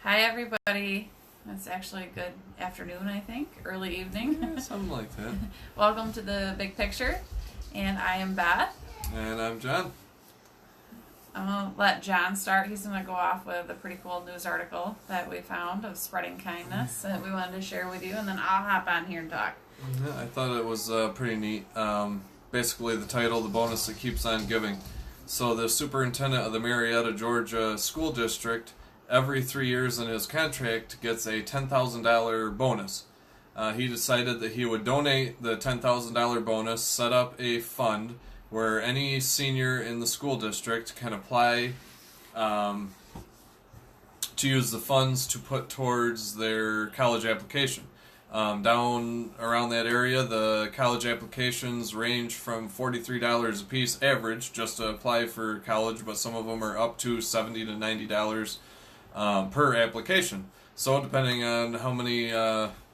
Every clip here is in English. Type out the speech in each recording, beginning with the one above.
Hi, everybody. It's actually a good afternoon, I think, early evening. Yeah, something like that. Welcome to the Big Picture, and I am Beth. And I'm John. I'm going to let John start. He's going to go off with a pretty cool news article that we found of spreading kindness that we wanted to share with you, and then I'll hop on here and talk. Yeah, I thought it was pretty neat. Basically, the title, The Bonus That Keeps on Giving. So the superintendent of the Marietta, Georgia School District, every 3 years in his contract, gets a $10,000 bonus. He decided that he would donate the $10,000 bonus, set up a fund where any senior in the school district can apply to use the funds to put towards their college application. Down around that area, the college applications range from $43 a piece average just to apply for college, but some of them are up to $70 to $90 per application. So depending on how many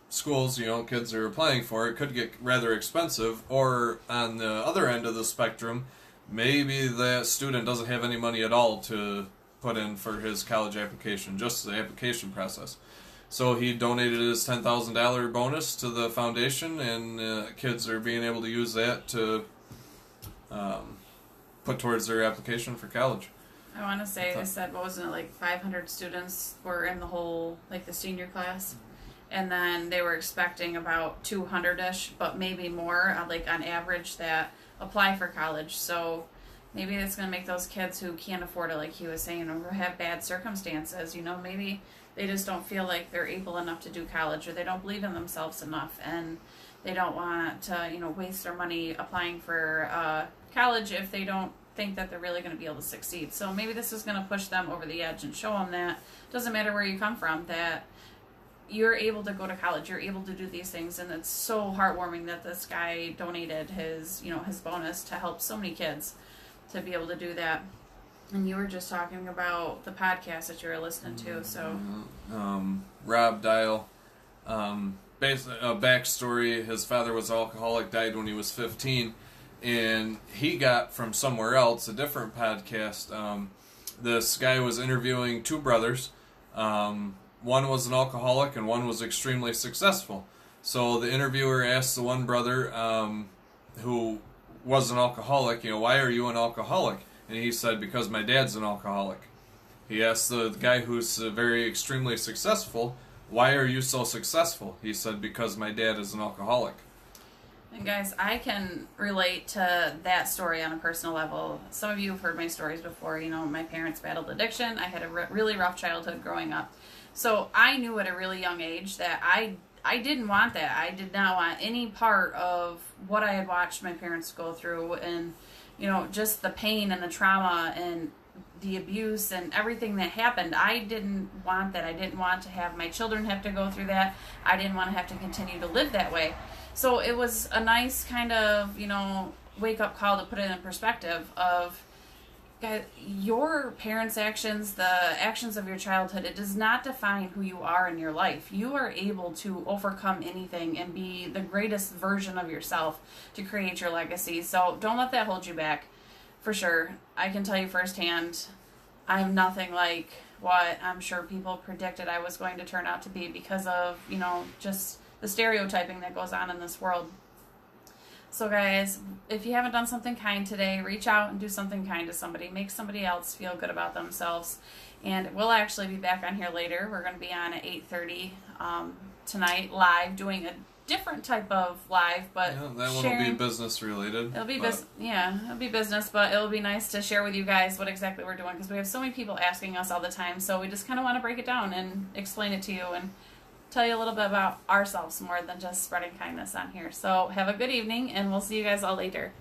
schools kids are applying for, it could get rather expensive. Or on the other end of the spectrum, maybe that student doesn't have any money at all to put in for his college application, just the application process. So he donated his $10,000 bonus to the foundation, and kids are being able to use that to put towards their application for college. I want to say they said, what wasn't it, like 500 students were in the whole, like the senior class? And then they were expecting about 200-ish, but maybe more, like on average, that apply for college. So maybe that's going to make those kids who can't afford it, like he was saying, or have bad circumstances, maybe they just don't feel like they're able enough to do college, or they don't believe in themselves enough, and they don't want to, waste their money applying for college if they don't think that they're really going to be able to succeed. So maybe this is going to push them over the edge and show them that it doesn't matter where you come from, that you're able to go to college, you're able to do these things, and it's so heartwarming that this guy donated his bonus to help so many kids to be able to do that. And you were just talking about the podcast that you were listening to, so... Rob Dial. Basically, a backstory, his father was alcoholic, died when he was 15, and he got from somewhere else, a different podcast. This guy was interviewing two brothers. One was an alcoholic and one was extremely successful. So the interviewer asked the one brother who was an alcoholic, why are you an alcoholic? And he said, because my dad's an alcoholic. He asked the guy who's very extremely successful, why are you so successful? He said, because my dad is an alcoholic. And guys, I can relate to that story on a personal level. Some of you have heard my stories before. My parents battled addiction. I had a really rough childhood growing up. So I knew at a really young age that I didn't want that. I did not want any part of what I had watched my parents go through, and just the pain and the trauma and the abuse and everything that happened. I didn't want that. I didn't want to have my children have to go through that. I didn't want to have to continue to live that way. So it was a nice kind of, wake-up call to put it in perspective of, guys, your parents' actions, the actions of your childhood, it does not define who you are in your life. You are able to overcome anything and be the greatest version of yourself to create your legacy. So don't let that hold you back, for sure. I can tell you firsthand, I'm nothing like what I'm sure people predicted I was going to turn out to be because of, just the stereotyping that goes on in this world. So guys, if you haven't done something kind today, reach out and do something kind to somebody. Make somebody else feel good about themselves. And we'll actually be back on here later. We're going to be on at 8:30 tonight, live, doing a different type of live, but that one will be business related. It'll be it'll be business, but it'll be nice to share with you guys what exactly we're doing, because we have so many people asking us all the time. So we just kind of want to break it down and explain it to you and tell you a little bit about ourselves more than just spreading kindness on here. So have a good evening, and we'll see you guys all later.